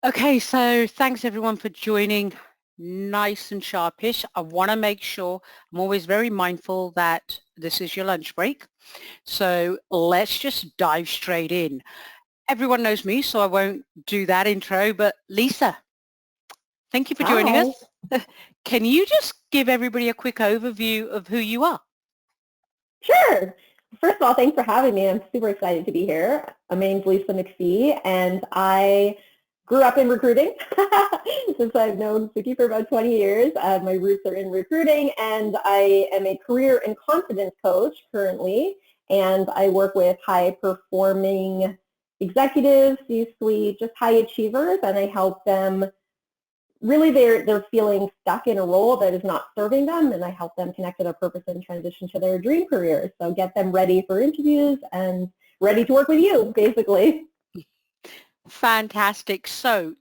Okay, so thanks everyone for joining. Nice and sharpish. I want to make sure, I'm always very mindful that this is your lunch break. So let's just dive straight in. Everyone knows me, so I won't do that intro, but Lisa, thank you for joining Hi. us. Can you just give everybody a quick overview of who you are? Sure. First of all, thanks for having me. I'm super excited to be here. My name's Lisa McPhee, and I grew up in recruiting. Since I've known Suki for about 20 years. My roots are in recruiting, and I am a career and confidence coach currently, and I work with high-performing executives, C-suite, just high achievers, and I help them really they're feeling stuck in a role that is not serving them, and I help them connect to their purpose and transition to their dream career. So get them ready for interviews and ready to work with you, basically. Fantastic. So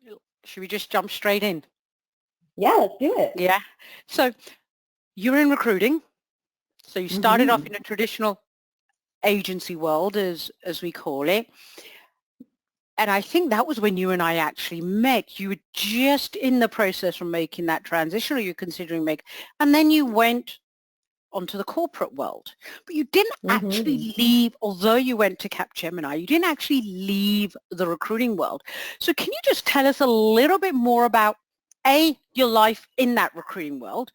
should we just jump straight in? Yeah, let's do it. Yeah. So you're in recruiting. So you started off Mm-hmm. in a traditional agency world, as we call it. And I think that was when you and I actually met. You were just in the process of making that transition, or you're considering making, and then you went onto the corporate world. But you didn't Mm-hmm. actually leave, although you went to Capgemini, you didn't actually leave the recruiting world. So can you just tell us a little bit more about, A, your life in that recruiting world,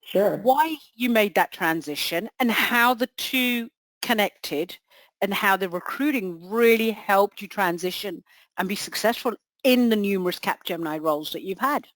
Sure. why you made that transition, and how the two connected, and how the recruiting really helped you transition and be successful in the numerous Capgemini roles that you've had?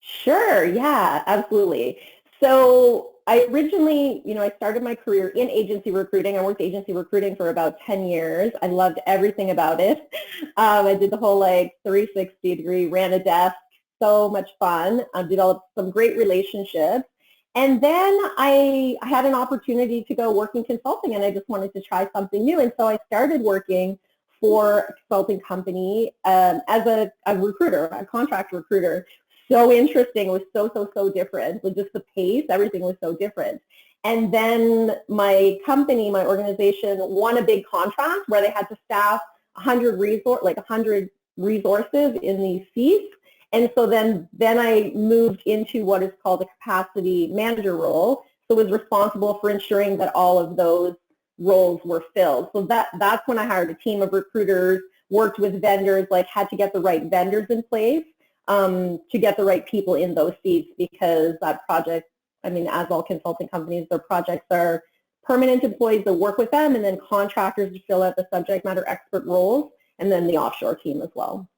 Sure. Yeah, absolutely. So I originally, I started my career in agency recruiting. I worked agency recruiting for about 10 years. I loved everything about it. I did the whole 360 degree, ran a desk, so much fun. I developed some great relationships. And then I had an opportunity to go work in consulting, and I just wanted to try something new. And so I started working for a consulting company as a recruiter, a contract recruiter. So interesting. It was so different. With just the pace, everything was so different. And then my company, my organization, won a big contract where they had to staff 100 resources in these seats. And so then I moved into what is called a capacity manager role. So I was responsible for ensuring that all of those roles were filled. So that's when I hired a team of recruiters, worked with vendors, had to get the right vendors in place to get the right people in those seats, because that project, as all consulting companies, their projects are permanent employees that work with them, and then contractors to fill out the subject matter expert roles, and then the offshore team as well.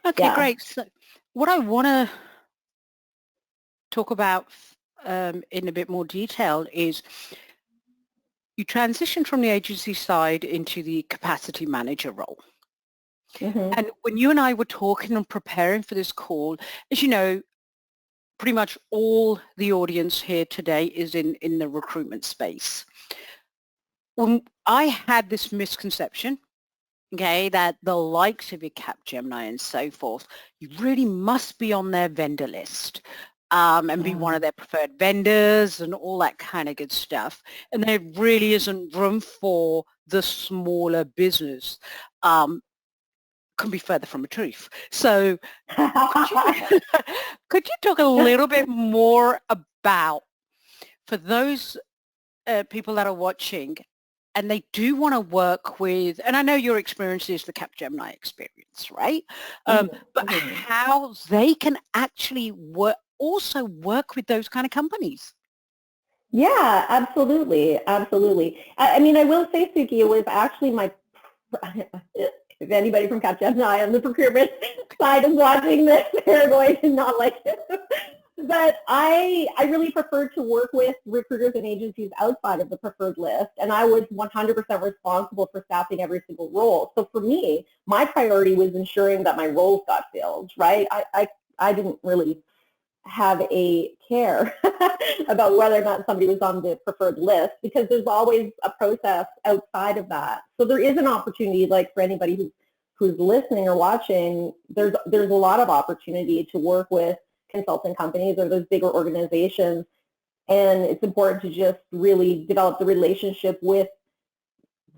Okay, Yeah. great. So what I want to talk about in a bit more detail is you transitioned from the agency side into the capacity manager role. Mm-hmm. And when you and I were talking and preparing for this call, as you know, pretty much all the audience here today is in the recruitment space. When I had this misconception, okay, that the likes of your Capgemini and so forth, you really must be on their vendor list and be one of their preferred vendors and all that kind of good stuff. And there really isn't room for the smaller business. Can be further from the truth. So could you, could you talk a little bit more about, for those people that are watching and they do want to work with, and I know your experience is the Capgemini experience, right? But Mm-hmm. how they can actually also work with those kind of companies. Yeah, absolutely, absolutely. I will say, Suki, it was actually my if anybody from Capgemini on the procurement side is watching this, they're going to not like it. But I really prefer to work with recruiters and agencies outside of the preferred list, and I was 100% responsible for staffing every single role. So for me, my priority was ensuring that my roles got filled, right? I didn't really have a care about whether or not somebody was on the preferred list, because there's always a process outside of that. So there is an opportunity, for anybody who's listening or watching, there's a lot of opportunity to work with consulting companies or those bigger organizations. And it's important to just really develop the relationship with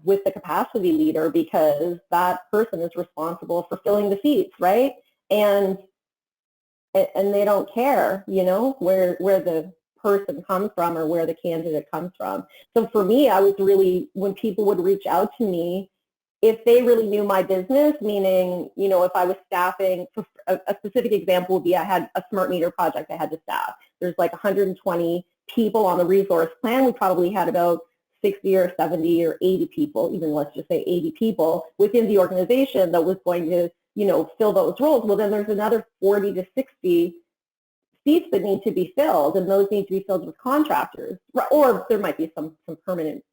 with the capacity leader because that person is responsible for filling the seats, right? And they don't care, where the person comes from or where the candidate comes from. So for me, I was really, when people would reach out to me, if they really knew my business, meaning, if I was staffing, a specific example would be I had a smart meter project I had to staff. There's like 120 people on the resource plan. We probably had about 60 or 70 or 80 people, even let's just say 80 people within the organization that was going to, fill those roles. Well, then there's another 40 to 60 seats that need to be filled, and those need to be filled with contractors, or there might be some permanent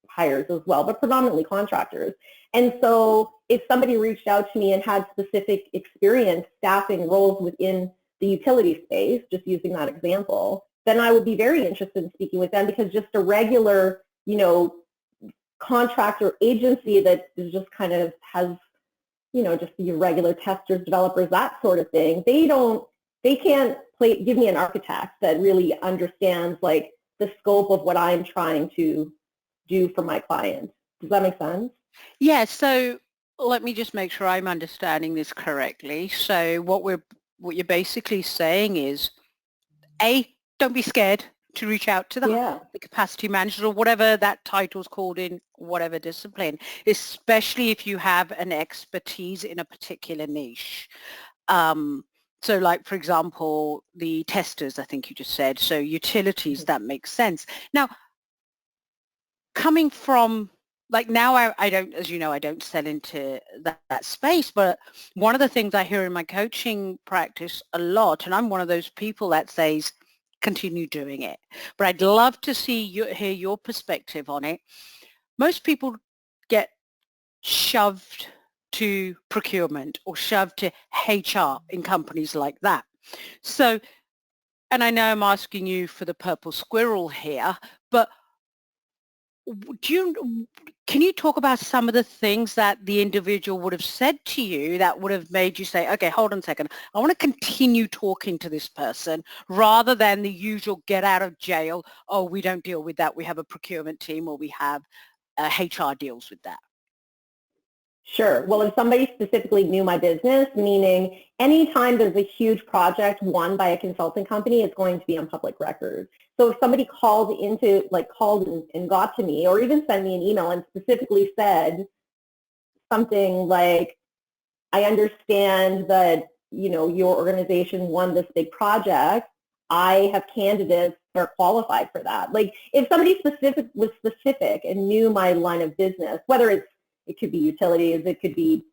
hires as well, but predominantly contractors. And so if somebody reached out to me and had specific experience staffing roles within the utility space, just using that example, then I would be very interested in speaking with them, because just a regular, contractor agency that is just kind of has, just your regular testers, developers, that sort of thing, they can't give me an architect that really understands like the scope of what I'm trying to do for my client. Does that make sense? Yeah, so let me just make sure I'm understanding this correctly. So what you're basically saying is, A, don't be scared to reach out to the capacity manager or whatever that title's called in whatever discipline, especially if you have an expertise in a particular niche. So like, for example, the testers, I think you just said, so utilities, that makes sense. Now, coming from, like now I don't, as you know, I don't sell into that space, but one of the things I hear in my coaching practice a lot, and I'm one of those people that says, continue doing it. But I'd love to hear your perspective on it. Most people get shoved to procurement or shoved to HR in companies like that. So, and I know I'm asking you for the purple squirrel here, but can you talk about some of the things that the individual would have said to you that would have made you say, okay, hold on a second, I want to continue talking to this person, rather than the usual get out of jail, oh, we don't deal with that, we have a procurement team, or we have HR deals with that? Sure. Well, if somebody specifically knew my business, meaning anytime there's a huge project won by a consulting company, it's going to be on public record. So if somebody called and got to me, or even sent me an email and specifically said something like, I understand that, your organization won this big project, I have candidates that are qualified for that. Like if somebody was specific and knew my line of business, whether it could be utilities, it could be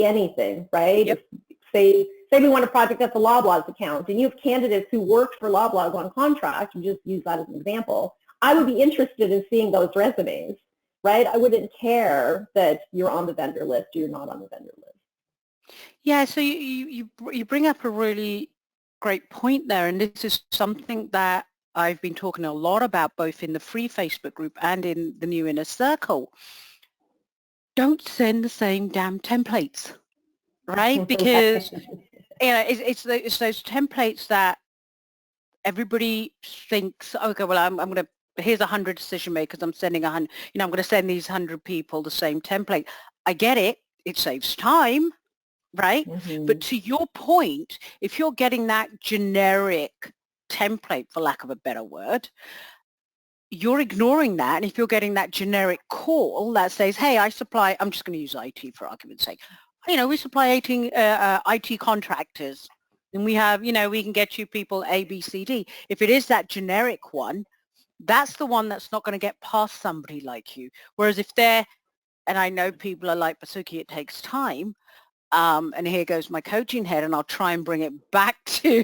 anything, right? Yep. Say we want a project at the Loblaws account, and you have candidates who work for Loblaws on contract, and just use that as an example. I would be interested in seeing those resumes, right? I wouldn't care that you're on the vendor list or you're not on the vendor list. Yeah, so you bring up a really great point there, and this is something that I've been talking a lot about, both in the free Facebook group and in the new inner circle. Don't send the same damn templates, right? Because it's those templates that everybody thinks, okay, well, I'm going to, here's 100 decision makers, I'm sending 100, I'm going to send these 100 people the same template. I get it. It saves time, right? Mm-hmm. But to your point, if you're getting that generic template, for lack of a better word, you're ignoring that. And if you're getting that generic call that says, hey, I'm just going to use IT for argument's sake. We supply IT contractors, and we have, we can get you people A, B, C, D. If it is that generic one, that's the one that's not going to get past somebody like you. Whereas if they're, and I know people are like, Basuki, it takes time. And here goes my coaching head, and I'll try and bring it back to,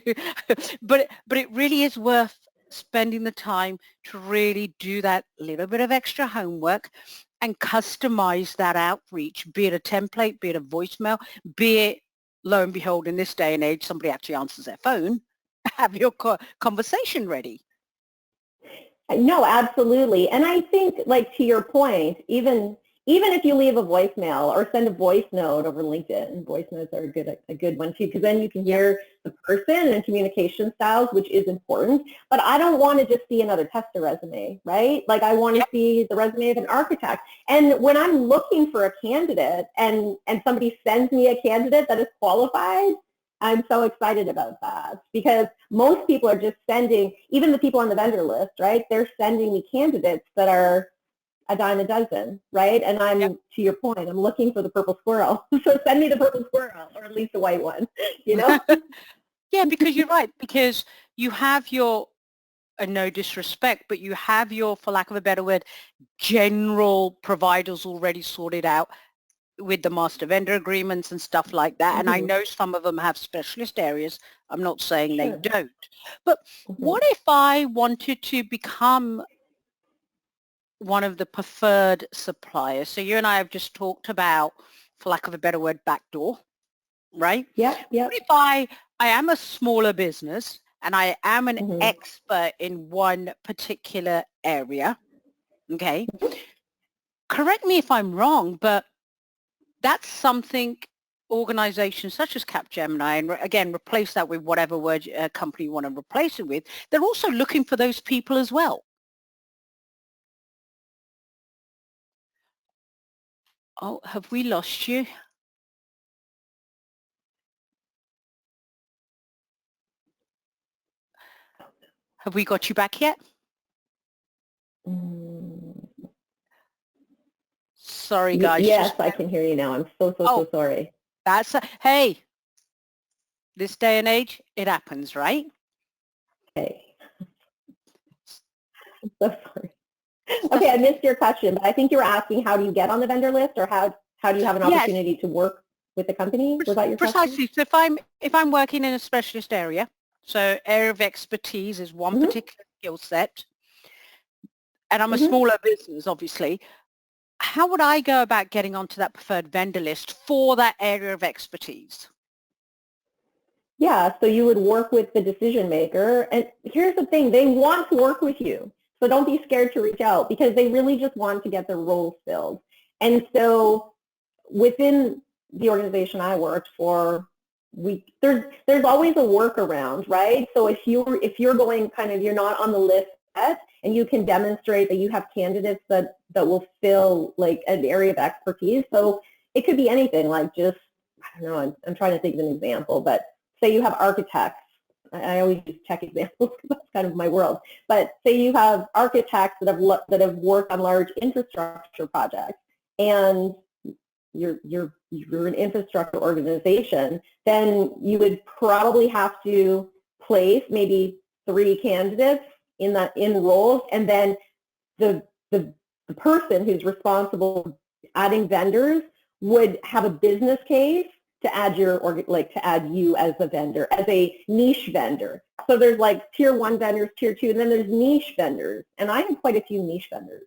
but it really is worth spending the time to really do that little bit of extra homework and customize that outreach, be it a template, be it a voicemail, be it, lo and behold, in this day and age, somebody actually answers their phone, have your conversation ready. No, absolutely. And I think, like, to your point, even even if you leave a voicemail or send a voice note over LinkedIn, voice notes are a good one too, because then you can hear the person and communication styles, which is important. But I don't want to just see another tester resume, right? Like I want to see the resume of an architect. And when I'm looking for a candidate and somebody sends me a candidate that is qualified, I'm so excited about that, because most people are just sending, even the people on the vendor list, right? They're sending me candidates that are a dime a dozen, right? And I'm, to your point, I'm looking for the purple squirrel. So send me the purple squirrel, or at least a white one, you know? Yeah, because you're right, because you have your, no disrespect, but you have your, for lack of a better word, general providers already sorted out with the master vendor agreements and stuff like that. And I know some of them have specialist areas. I'm not saying they don't. But what if I wanted to become one of the preferred suppliers? So you and I have just talked about, for lack of a better word, backdoor, right? Yeah, yeah. What if I am a smaller business and I am an expert in one particular area, okay? Correct me if I'm wrong, but that's something organizations such as Capgemini, and again, replace that with whatever word company you want to replace it with, they're also looking for those people as well. Oh, have we lost you? Have we got you back yet? Sorry, guys. Yes, I can hear you now. I'm so sorry. That's hey, this day and age, it happens, right? Okay. I'm so sorry. Okay, I missed your question, but I think you were asking, how do you get on the vendor list, or how do you have an opportunity to work with the company? Was that your question? Precisely. So if I'm working in a specialist area, so area of expertise is one particular skill set, and I'm a smaller business, obviously, how would I go about getting onto that preferred vendor list for that area of expertise? Yeah, so you would work with the decision maker, and here's the thing, they want to work with you. So don't be scared to reach out, because they really just want to get their roles filled. And so within the organization I worked for, there's always a workaround, right? So if you're going kind of, you're not on the list yet, and you can demonstrate that you have candidates that will fill like an area of expertise. So it could be anything, like just, I don't know, I'm trying to think of an example, but say you have architects. I always use tech examples because that's kind of my world. But say you have architects that have worked on large infrastructure projects, and you're an infrastructure organization, then you would probably have to place maybe 3 candidates in roles, and then the person who's responsible for adding vendors would have a business case to add to add you as a vendor, as a niche vendor. So there's like tier 1 vendors, tier 2, and then there's niche vendors. And I have quite a few niche vendors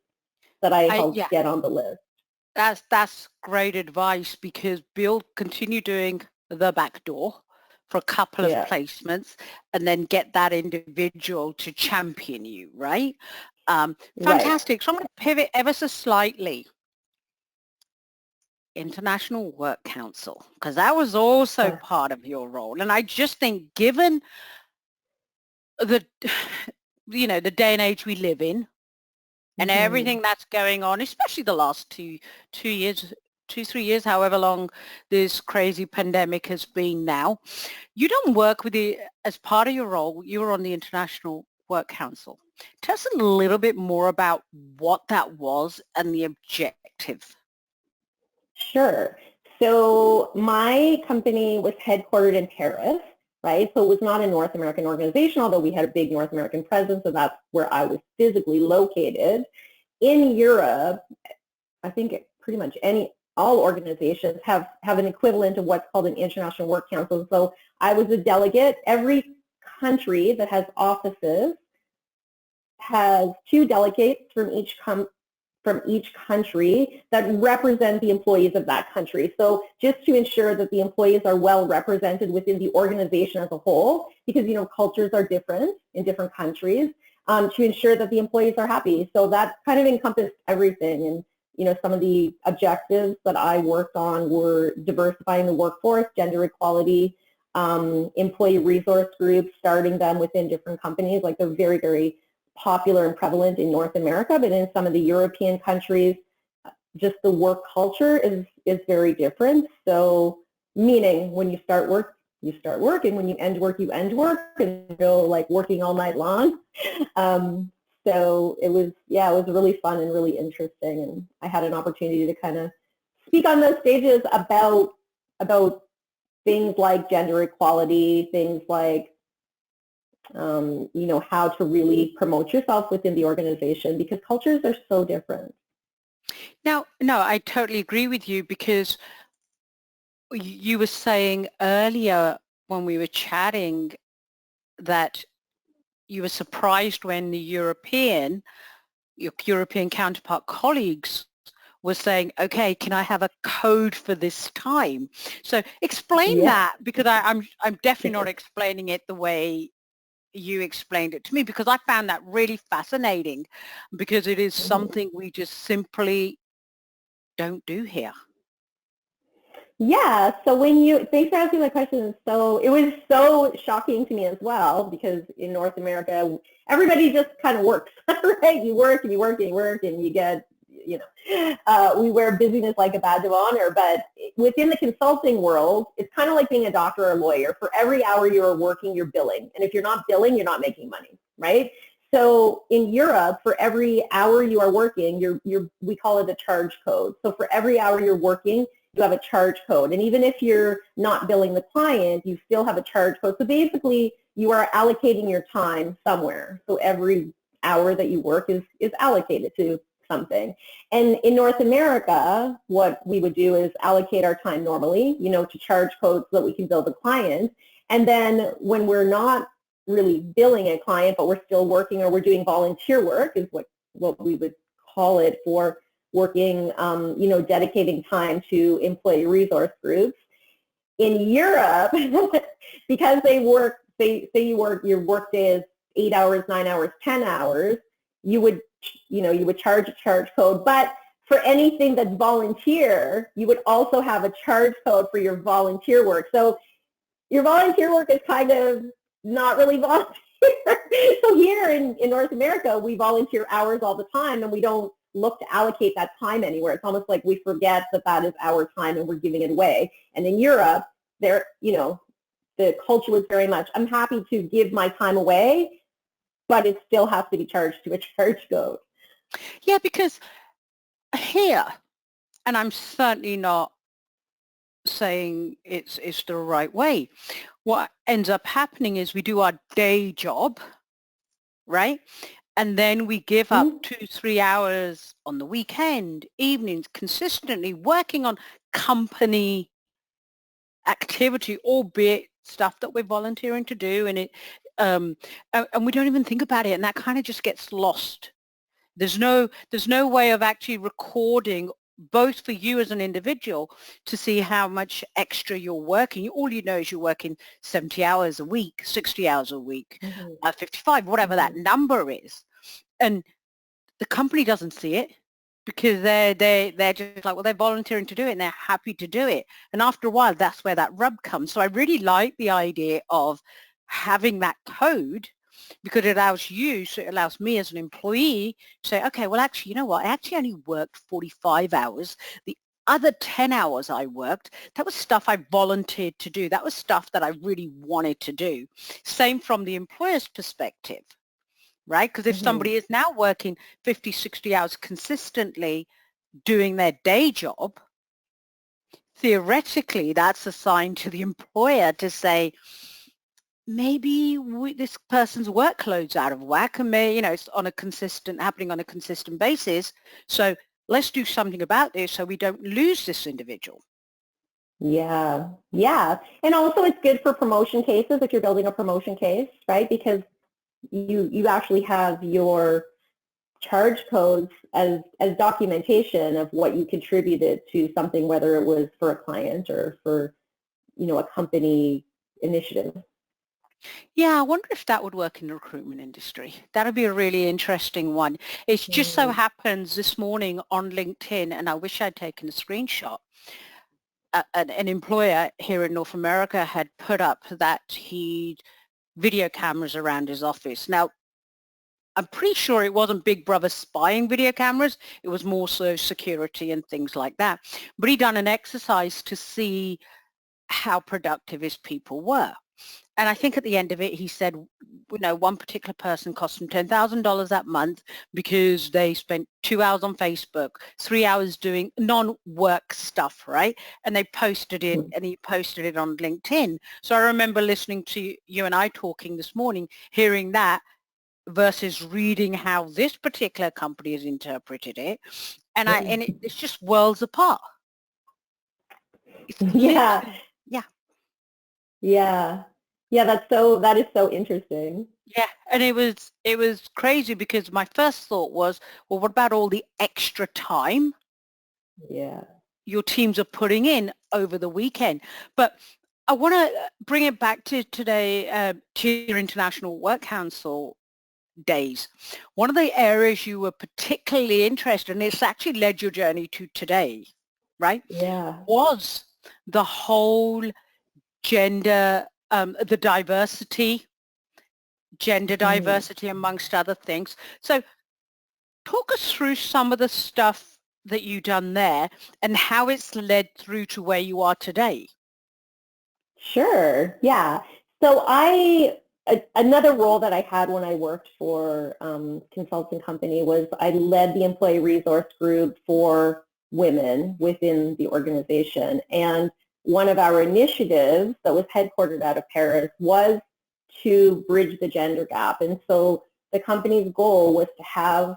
that I help get on the list. That's great advice, because continue doing the back door for a couple of placements, and then get that individual to champion you, right? Fantastic. So I'm going to pivot ever so slightly. International Work Council, because that was also part of your role. And I just think, given the, the day and age we live in, and everything that's going on, especially the last 3 years, however long this crazy pandemic has been now, you don't work with as part of your role, you were on the International Work Council. Tell us a little bit more about what that was and the objective. Sure. So my company was headquartered in Paris, right? So it was not a North American organization, although we had a big North American presence, so that's where I was physically located. In Europe, I think pretty much all organizations have an equivalent of what's called an International Work Council. So I was a delegate. Every country that has offices has 2 delegates from each country that represent the employees of that country. So just to ensure that the employees are well represented within the organization as a whole, because cultures are different in different countries, to ensure that the employees are happy. So that kind of encompassed everything. And some of the objectives that I worked on were diversifying the workforce, gender equality, employee resource groups, starting them within different companies. Like they're very, very popular and prevalent in North America, but in some of the European countries, just the work culture is very different. So meaning when you start work, you start work, and when you end work, you end work, and go like working all night long. So it was really fun and really interesting, and I had an opportunity to kind of speak on those stages about things like gender equality, things like how to really promote yourself within the organization, because cultures are so different. Now, no, I totally agree with you, because you were saying earlier when we were chatting that you were surprised when your European counterpart colleagues were saying, okay, can I have a code for this time? So explain that, because I'm definitely not explaining it the way you explained it to me, because I found that really fascinating, because it is something we just simply don't do here. Yeah, so thanks for asking that question. So it was so shocking to me as well, because in North America, everybody just kind of works, right? You work and you work and you work, and you get, we wear busyness like a badge of honor. But within the consulting world, it's kind of like being a doctor or a lawyer. For every hour you're working, you're billing. And if you're not billing, you're not making money, right? So in Europe, for every hour you are working, we call it a charge code. So for every hour you're working, you have a charge code. And even if you're not billing the client, you still have a charge code. So basically, you are allocating your time somewhere. So every hour that you work is allocated to something. And in North America, what we would do is allocate our time normally, to charge codes so that we can bill the client. And then when we're not really billing a client, but we're still working, or we're doing volunteer work, is what we would call it, for working, dedicating time to employee resource groups. In Europe, because say your work day is 8 hours, 9 hours, 10 hours, you would charge a charge code. But for anything that's volunteer, you would also have a charge code for your volunteer work. So your volunteer work is kind of not really volunteer. So here in North America, we volunteer hours all the time, and we don't look to allocate that time anywhere. It's almost like we forget that is our time and we're giving it away. And in Europe, the culture was very much, I'm happy to give my time away, but it still has to be charged to a charge code. Yeah, because here, and I'm certainly not saying it's the right way, what ends up happening is we do our day job, right? And then we give up 2-3 hours on the weekend, evenings, consistently working on company activity, albeit stuff that we're volunteering to do, and and we don't even think about it, and that kind of just gets lost. There's no way of actually recording, both for you as an individual, to see how much extra you're working. All you know is you're working 70 hours a week, 60 hours a week, 55, whatever that number is. And the company doesn't see it, because they're just like, well, they're volunteering to do it and they're happy to do it. And after a while, that's where that rub comes. So I really like the idea of having that code, because it allows me as an employee to say, okay, well, actually, you know what? I actually only worked 45 hours. The other 10 hours I worked, that was stuff I volunteered to do. That was stuff that I really wanted to do. Same from the employer's perspective, right? Because if somebody is now working 50, 60 hours consistently doing their day job, theoretically, that's a sign to the employer to say, maybe this person's workload's out of whack, and it's happening on a consistent basis. So let's do something about this so we don't lose this individual. Yeah. And also it's good for promotion cases if you're building a promotion case, right? Because you actually have your charge codes as documentation of what you contributed to something, whether it was for a client or for, a company initiative. Yeah, I wonder if that would work in the recruitment industry. That'd be a really interesting one. It just so Mm. happens this morning on LinkedIn, and I wish I'd taken a screenshot, an employer here in North America had put up that he'd video cameras around his office. Now, I'm pretty sure it wasn't Big Brother spying video cameras. It was more so security and things like that. But he'd done an exercise to see how productive his people were. And I think at the end of it, he said, one particular person cost him $10,000 that month because they spent 2 hours on Facebook, 3 hours doing non-work stuff, right? And they posted it, and he posted it on LinkedIn. So I remember listening to you and I talking this morning, hearing that versus reading how this particular company has interpreted it. And it's just worlds apart. It's Yeah, literally, yeah. yeah, yeah. That is so interesting. Yeah, and it was crazy because my first thought was, well, what about all the extra time Yeah. your teams are putting in over the weekend? But I want to bring it back to today, to your International Work Council days. One of the areas you were particularly interested in, it's actually led your journey to today, right, Yeah. was the whole gender, the gender Mhm. diversity amongst other things. So talk us through some of the stuff that you've done there and how it's led through to where you are today. Sure. Yeah. So another role that I had when I worked for consulting company was I led the employee resource group for women within the organization. And one of our initiatives that was headquartered out of Paris was to bridge the gender gap. And so the company's goal was to have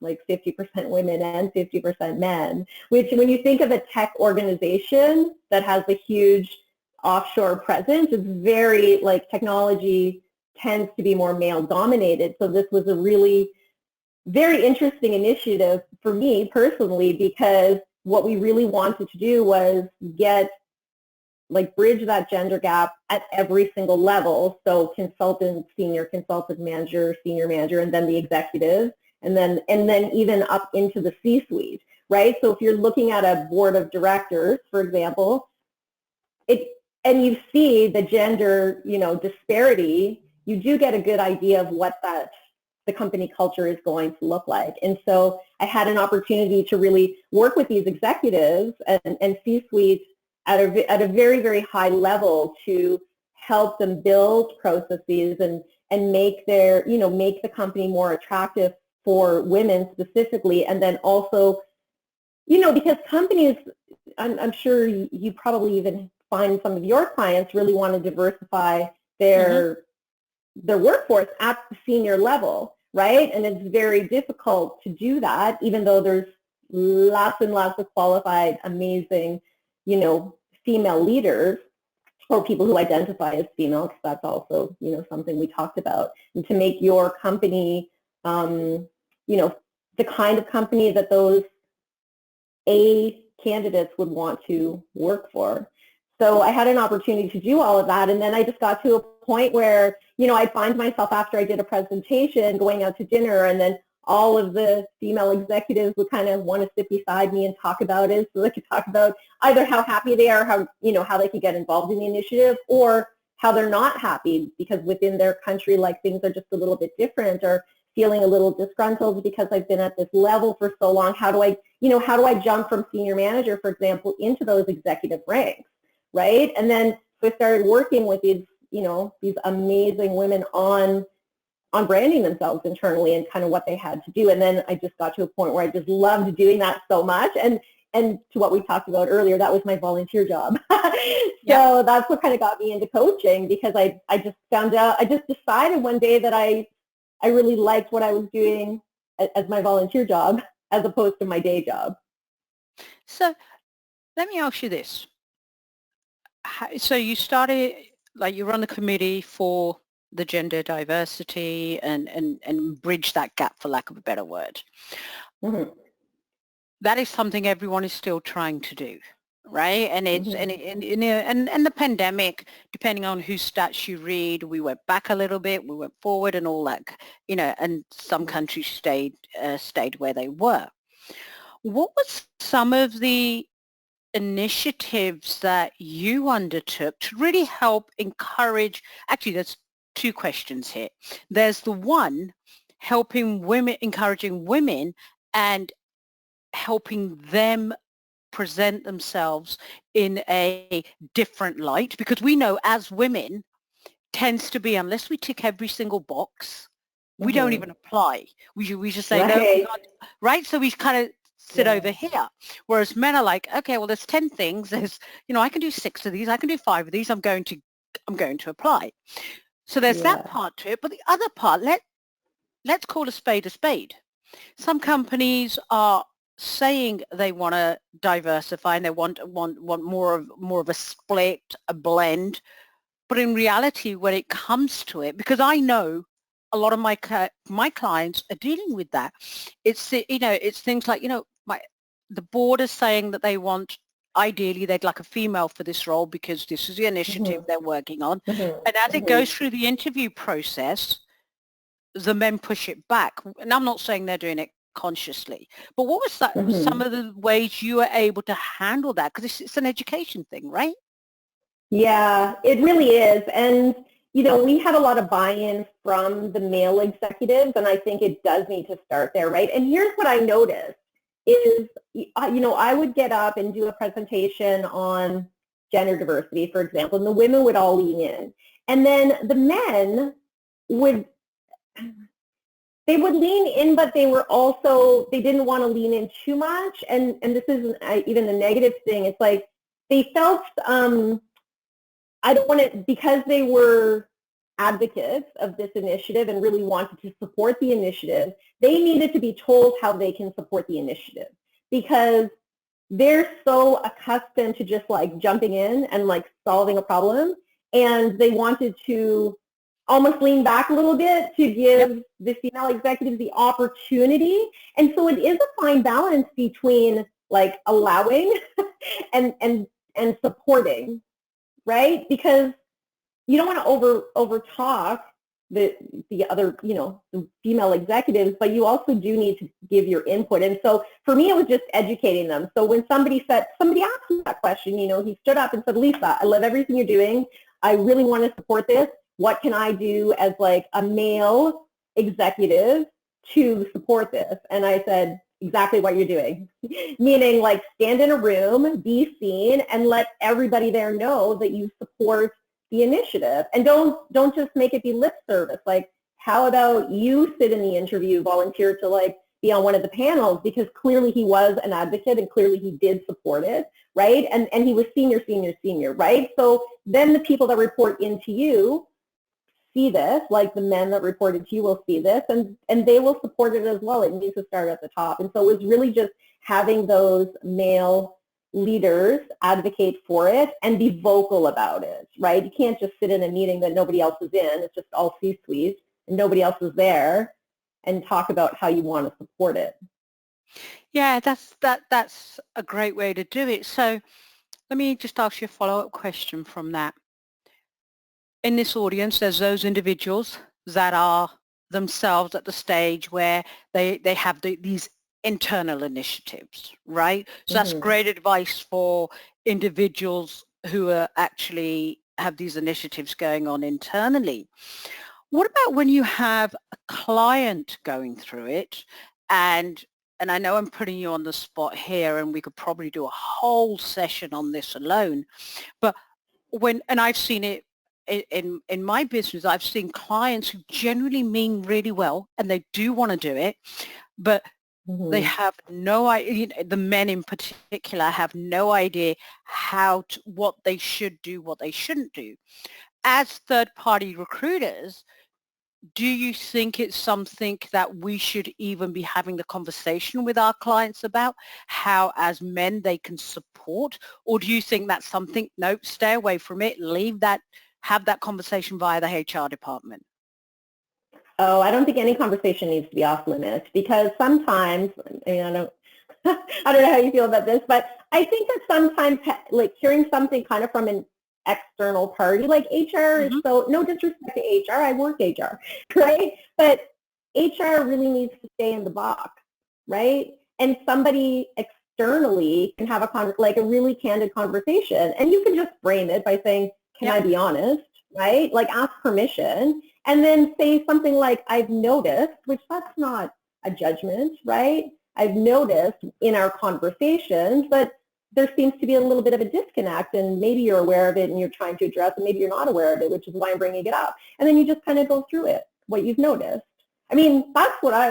like 50% women and 50% men, which when you think of a tech organization that has a huge offshore presence, it's very like technology tends to be more male dominated. So this was a really very interesting initiative for me personally because what we really wanted to do was get like bridge that gender gap at every single level. So consultant, senior consultant manager, senior manager, and then the executive, and then even up into the C-suite, right? So if you're looking at a board of directors, for example, and you see the gender, disparity, you do get a good idea of what the company culture is going to look like. And so I had an opportunity to really work with these executives and C-suite at a very, very high level to help them build processes and make make the company more attractive for women specifically. And then also, because companies, I'm sure you probably even find some of your clients really want to diversify Mm-hmm. their workforce at the senior level, right? And it's very difficult to do that, even though there's lots and lots of qualified, amazing, female leaders or people who identify as female, because that's also, something we talked about. And to make your company, the kind of company that those candidates would want to work for. So I had an opportunity to do all of that, and then I just got to a point where, I find myself after I did a presentation going out to dinner, and then all of the female executives would kind of want to sit beside me and talk about it, so they could talk about either how happy they are, how they could get involved in the initiative, or how they're not happy because within their country, like things are just a little bit different, or feeling a little disgruntled because I've been at this level for so long. How do I jump from senior manager, for example, into those executive ranks, right? And then so I started working with these amazing women on branding themselves internally and kind of what they had to do. And then I just got to a point where I just loved doing that so much. And to what we talked about earlier, that was my volunteer job. Yep. So that's what kind of got me into coaching, because I just I just decided one day that I really liked what I was doing as my volunteer job as opposed to my day job. So let me ask you this. So you started, like you run the committee for the gender diversity and bridge that gap, for lack of a better word. Mm-hmm. That is something everyone is still trying to do. right? And it's Mhm. and the pandemic, depending on whose stats you read, we went back a little bit, we went forward, and all that, and some countries stayed where they were. What was some of the initiatives that you undertook to really help encourage? Actually, there's two questions here. There's the one, helping women, encouraging women, and helping them present themselves in a different light, because we know as women tends to be, unless we tick every single box, we don't Mhm. even apply. We just say no, we Right. can't, right? So we kind of sit Yeah. over here, whereas men are like, okay, well, there's 10 things, there's, I can do 6 of these, I can do 5 of these, I'm going to apply. So there's that Yeah. part to it. But the other part, let's call a spade a spade. Some companies are saying they want to diversify and they want more of a split, a blend. But in reality, when it comes to it, because I know a lot of my clients are dealing with that. It's things like, the board is saying that they want, ideally they'd like a female for this role because this is the initiative Mhm. they're working on. Mhm. And as it Mhm. goes through the interview process, the men push it back. And I'm not saying they're doing it consciously, but what was some Mhm. of the ways you were able to handle that? Because it's an education thing, right? Yeah, it really is. And, we have a lot of buy-in from the male executives, and I think it does need to start there, right? And here's what I noticed is, I would get up and do a presentation on gender diversity, for example, and the women would all lean in. And then the men would, they would lean in, but they didn't want to lean in too much. And this isn't even a negative thing. It's like they felt, I don't want to, because they were advocates of this initiative and really wanted to support the initiative, they needed to be told how they can support the initiative, because they're so accustomed to just like jumping in and like solving a problem, and they wanted to almost lean back a little bit to Yep. give the female executives the opportunity. And so it is a fine balance between like allowing and supporting, right? Because you don't want to over talk the other, the female executives, but you also do need to give your input. And so for me, it was just educating them. So when somebody asked me that question, he stood up and said, Lisa, I love everything you're doing. I really want to support this. What can I do as like a male executive to support this? And I said, exactly what you're doing, meaning like stand in a room, be seen, and let everybody there know that you support the initiative. And don't just make it be lip service. Like, how about you sit in the interview, volunteer to like be on one of the panels, because clearly he was an advocate and clearly he did support it, right? And he was senior, right? So then the people that report into you see this, like the men that reported to you will see this, and they will support it as well. It needs to start at the top. And so it was really just having those male leaders advocate for it and be vocal about it, right? You can't just sit in a meeting that nobody else is in, it's just all C-suite and nobody else is there, and talk about how you want to support it. Yeah, that's a great way to do it. So let me just ask you a follow-up question from that. In this audience, there's those individuals that are themselves at the stage where they have these internal initiatives, right? So that's Mm-hmm. great advice for individuals who are actually have these initiatives going on internally. What about when you have a client going through it, and I know I'm putting you on the spot here, and we could probably do a whole session on this alone, but and I've seen it in my business, I've seen clients who generally mean really well and they do want to do it, but they Mm-hmm. have no idea, the men in particular have no idea what they should do, what they shouldn't do. As third-party recruiters, do you think it's something that we should even be having the conversation with our clients about, how as men they can support? Or do you think that's something, nope, stay away from it, leave that, have that conversation via the HR department? Oh, I don't think any conversation needs to be off limits, because sometimes, I don't I don't know how you feel about this, but I think that sometimes like hearing something kind of from an external party, like HR is so, no disrespect to HR, I work HR, right? But HR really needs to stay in the box, right? And somebody externally can have like a really candid conversation, and you can just frame it by saying, can I be honest, right? Like ask permission, and then say something like, I've noticed, which that's not a judgment, right? I've noticed in our conversations that there seems to be a little bit of a disconnect, and maybe you're aware of it and you're trying to address it, maybe you're not aware of it, which is why I'm bringing it up. And then you just kind of go through it, what you've noticed. I mean, that's what I